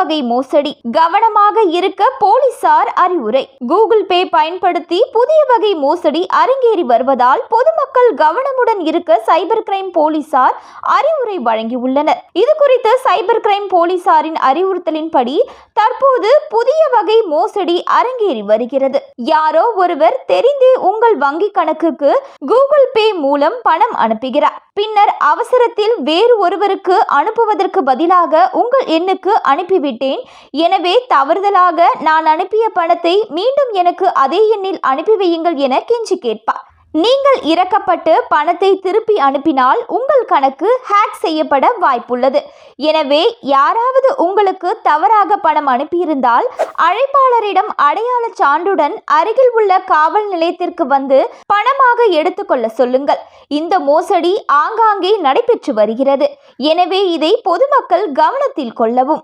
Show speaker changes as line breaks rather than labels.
வகை மோசடி, கவனமாக இருக்க போலீசார் அறிவுரை. கூகுள் பே பயன்படுத்தி புதிய வகை மோசடி அரங்கேறி வருவதால் பொதுமக்கள் கவனமுடன் இருக்க சைபர் கிரைம் போலீசார் அறிவுரை வழங்கியுள்ளனர். இது குறித்து சைபர் கிரைம் போலீசாரின் அறிவுறுத்தலின்படி தற்போது புதிய வகை மோசடி அரங்கேறி வருகிறது. யாரோ ஒருவர் தெரிந்தே உங்கள் வங்கி கணக்குக்கு கூகுள் பே மூலம் பணம் அனுப்புகிறார். பின்னர் அவசரத்தில் வேறு ஒருவருக்கு அனுப்புவதற்கு பதிலாக உங்கள் எண்ணுக்கு அனுப்பிவிட்டேன், எனவே தவறுதலாக நான் அனுப்பிய பணத்தை மீண்டும் எனக்கு அதே எண்ணில் அனுப்பி வையுங்கள் என கெஞ்சி கேட்பார். நீங்கள் இறக்கப்பட்டு பணத்தை திருப்பி அனுப்பினால் உங்கள் கணக்கு ஹேக் செய்யப்பட வாய்ப்புள்ளது. எனவே யாராவது உங்களுக்கு தவறாக பணம் அனுப்பியிருந்தால் அழைப்பாளரிடம் அடையாள சான்றுடன் அருகில் உள்ள காவல் நிலையத்திற்கு வந்து பணமாக எடுத்துக்கொள்ள சொல்லுங்கள். இந்த மோசடி ஆங்காங்கே நடைபெற்று வருகிறது. எனவே இதை பொதுமக்கள் கவனத்தில் கொள்ளவும்.